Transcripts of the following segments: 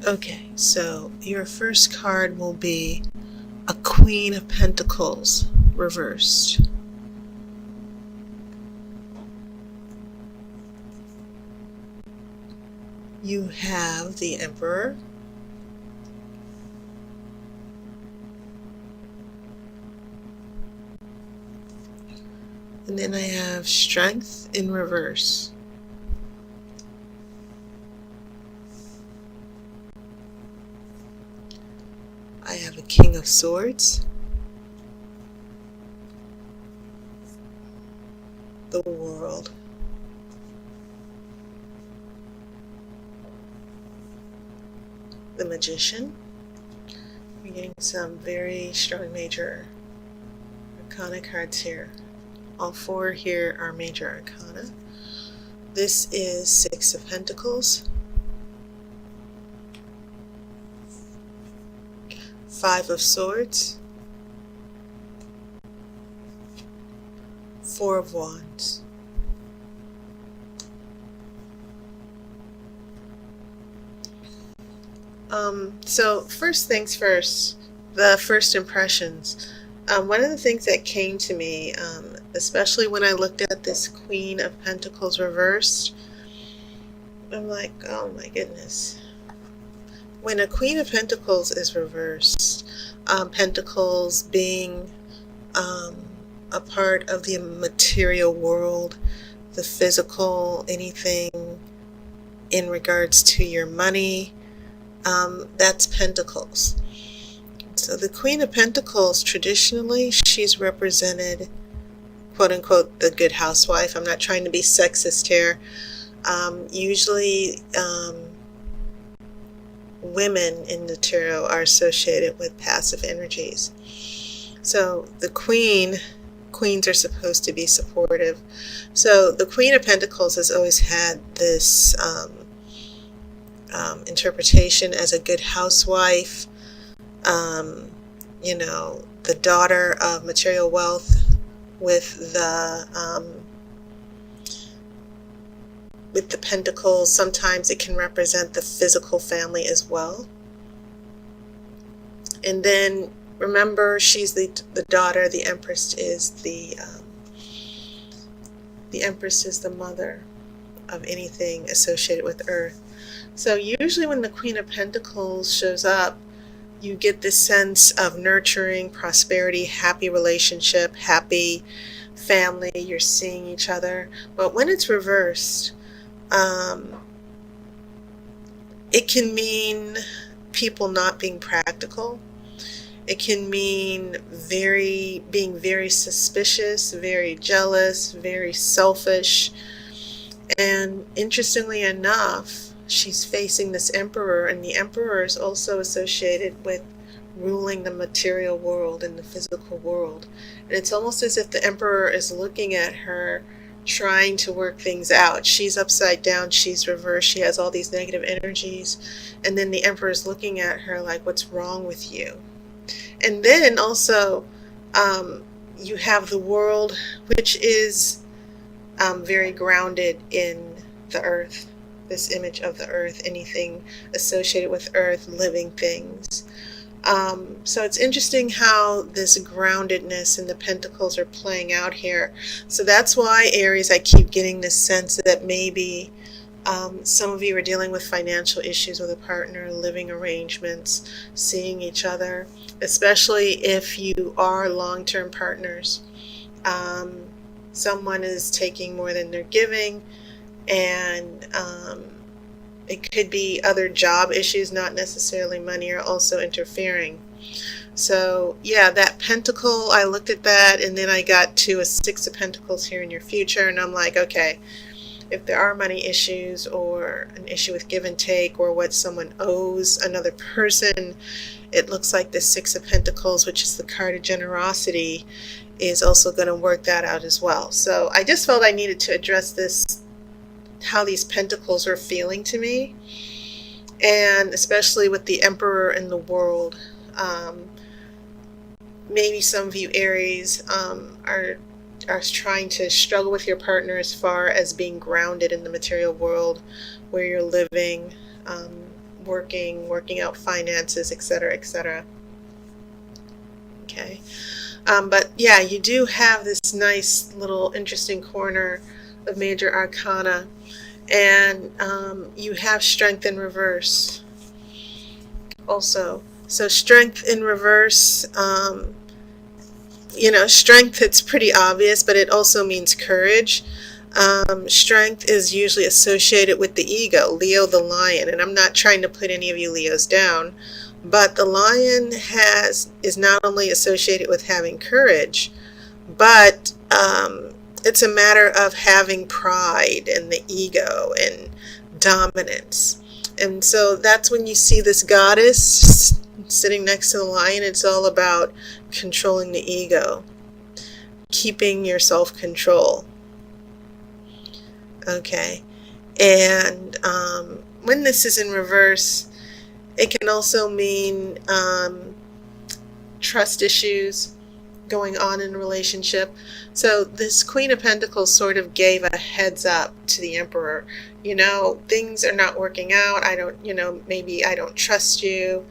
Okay, so your first card will be a Queen of Pentacles reversed. You have the Emperor. And then I have Strength in reverse. I have a King of Swords. The World. The Magician. We're getting some very strong major arcana cards here. All four here are major arcana. This is Six of Pentacles. Five of Swords. Four of Wands. So first things first, the first impressions. One of the things that came to me, especially when I looked at this Queen of Pentacles reversed, I'm like, oh my goodness. When a Queen of Pentacles is reversed, Pentacles being a part of the material world, the physical, anything in regards to your money, that's Pentacles. So the Queen of Pentacles, traditionally, she's represented, quote unquote, the good housewife. I'm not trying to be sexist here. Usually, women in the tarot are associated with passive energies. So the queens are supposed to be supportive. So the Queen of Pentacles has always had this interpretation as a good housewife, you know, the daughter of material wealth with the pentacles. Sometimes it can represent the physical family as well. And then remember, she's the daughter. The Empress is the Empress is the mother of anything associated with Earth. So usually when the Queen of Pentacles shows up, you get this sense of nurturing, prosperity, happy relationship, happy family. You're seeing each other. But when it's reversed, it can mean people not being practical. It can mean being very suspicious, very jealous, very selfish. And interestingly enough, she's facing this Emperor, and the Emperor is also associated with ruling the material world and the physical world. And it's almost as if the Emperor is looking at her, trying to work things out. She's upside down, she's reversed, she has all these negative energies, and then the Emperor is looking at her like, what's wrong with you? And then also, you have the world, which is very grounded in the earth. This image of the earth, anything associated with earth, living things. So it's interesting how this groundedness and the pentacles are playing out here. So that's why, Aries, I keep getting this sense that maybe some of you are dealing with financial issues with a partner, living arrangements, seeing each other, especially if you are long-term partners. Someone is taking more than they're giving, and it could be other job issues, not necessarily money, are also interfering. So yeah, that pentacle, I looked at that, and then I got to a Six of Pentacles here in your future, and I'm like, okay, if there are money issues or an issue with give and take or what someone owes another person, it looks like the Six of Pentacles, which is the card of generosity, is also going to work that out as well. So I just felt I needed to address this, how these pentacles are feeling to me, and especially with the Emperor in the world. Maybe some of you, Aries, are trying to struggle with your partner as far as being grounded in the material world where you're living, working out finances, etc., etc. Okay. But yeah, you do have this nice little interesting corner of major arcana, and you have strength in reverse also. So strength in reverse, strength, it's pretty obvious, but it also means courage. Strength is usually associated with the ego, Leo the lion, and I'm not trying to put any of you Leos down, but the lion is not only associated with having courage, but it's a matter of having pride and the ego and dominance. And so that's when you see this goddess sitting next to the lion. It's all about controlling the ego, keeping your self-control. Okay. And when this is in reverse, it can also mean trust issues going on in a relationship. So this Queen of Pentacles sort of gave a heads up to the Emperor. Things are not working out. Maybe I don't trust you.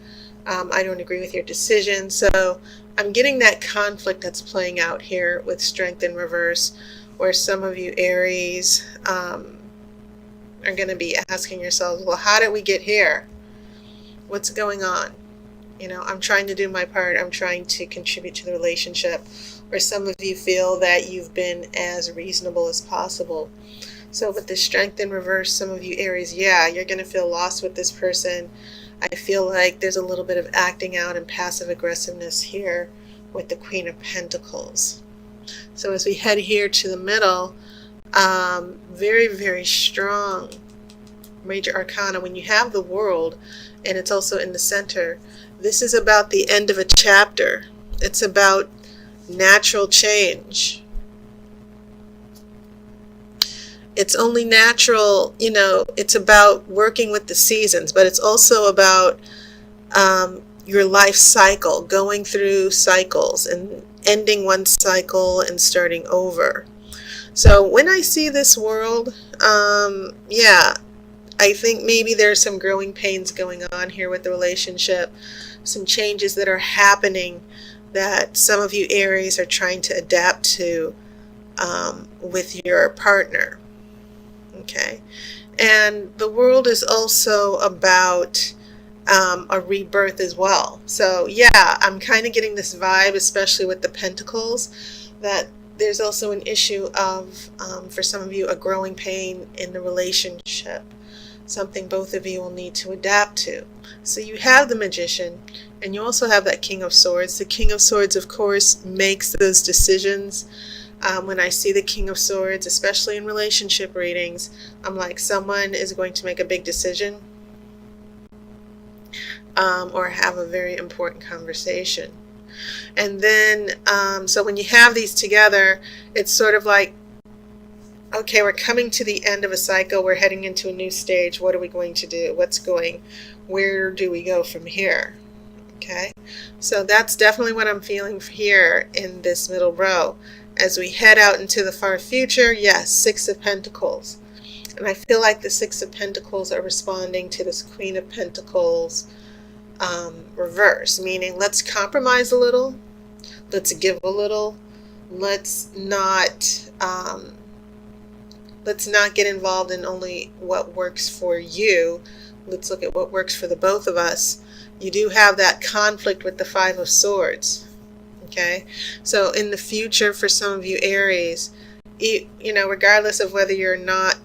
I don't agree with your decision. So I'm getting that conflict that's playing out here with strength in reverse, where some of you Aries are going to be asking yourselves, well, how did we get here? What's going on? I'm trying to do my part. I'm trying to contribute to the relationship. Or some of you feel that you've been as reasonable as possible. So with the strength in reverse, some of you Aries, yeah, you're going to feel lost with this person. I feel like there's a little bit of acting out and passive aggressiveness here with the Queen of Pentacles. So as we head here to the middle, very, very strong major arcana. When you have the World, and it's also in the center, this is about the end of a chapter. It's about natural change. It's only natural, it's about working with the seasons, but it's also about your life cycle, going through cycles and ending one cycle and starting over. So when I see this World, yeah, I think maybe there's some growing pains going on here with the relationship, some changes that are happening that some of you Aries are trying to adapt to with your partner. Okay. And the World is also about a rebirth as well. So yeah, I'm kind of getting this vibe, especially with the Pentacles, that there's also an issue of, for some of you, a growing pain in the relationship. Something both of you will need to adapt to. So you have the Magician, and you also have that King of Swords. The King of Swords, of course, makes those decisions. When I see the King of Swords, especially in relationship readings, I'm like, someone is going to make a big decision or have a very important conversation. And then, so when you have these together, it's sort of like, okay, we're coming to the end of a cycle. We're heading into a new stage. What are we going to do? Where do we go from here? Okay, so that's definitely what I'm feeling here in this middle row. As we head out into the far future, yes, Six of Pentacles. And I feel like the Six of Pentacles are responding to this Queen of Pentacles reverse, meaning let's compromise a little, let's give a little, let's not get involved in only what works for you. Let's look at what works for the both of us. You do have that conflict with the Five of Swords. Okay, so in the future, for some of you Aries, regardless of whether you're not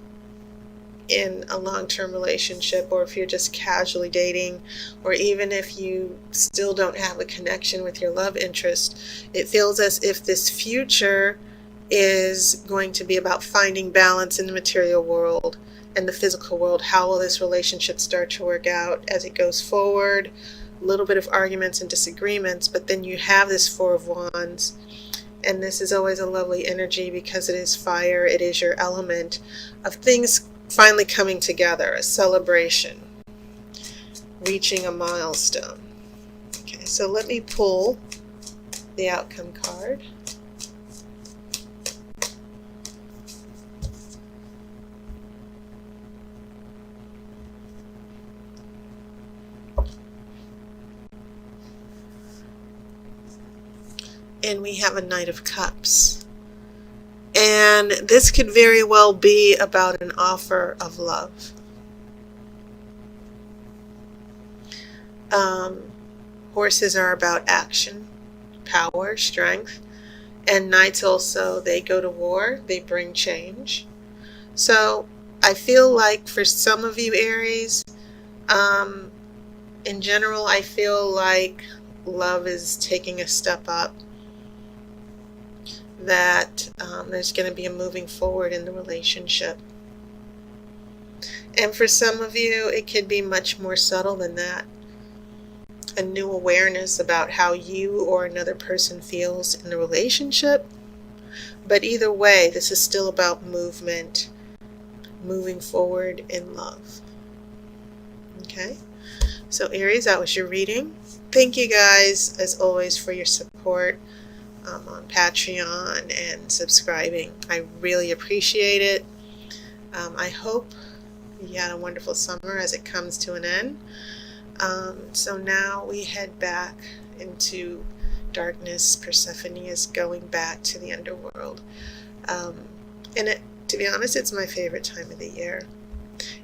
in a long-term relationship, or if you're just casually dating, or even if you still don't have a connection with your love interest, it feels as if this future is going to be about finding balance in the material world and the physical world. How will this relationship start to work out as it goes forward? A little bit of arguments and disagreements, but then you have this Four of Wands, and this is always a lovely energy because it is fire. It is your element of things finally coming together, a celebration, reaching a milestone. Okay, so let me pull the outcome card. and we have a Knight of Cups. And this could very well be about an offer of love. Horses are about action, power, strength. And knights also, they go to war, they bring change. So I feel like for some of you Aries, in general, I feel like love is taking a step up, that there's going to be a moving forward in the relationship. And for some of you, it could be much more subtle than that. A new awareness about how you or another person feels in the relationship. But either way, this is still about movement, moving forward in love. Okay? So Aries, that was your reading. Thank you guys, as always, for your support on Patreon and subscribing. I really appreciate it. I hope you had a wonderful summer as it comes to an end. So now we head back into darkness. Persephone is going back to the underworld. And to be honest, it's my favorite time of the year.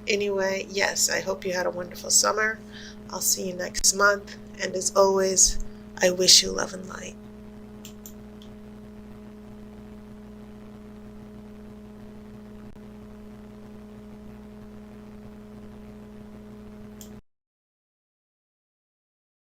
Anyway, yes, I hope you had a wonderful summer. I'll see you next month. And as always, I wish you love and light.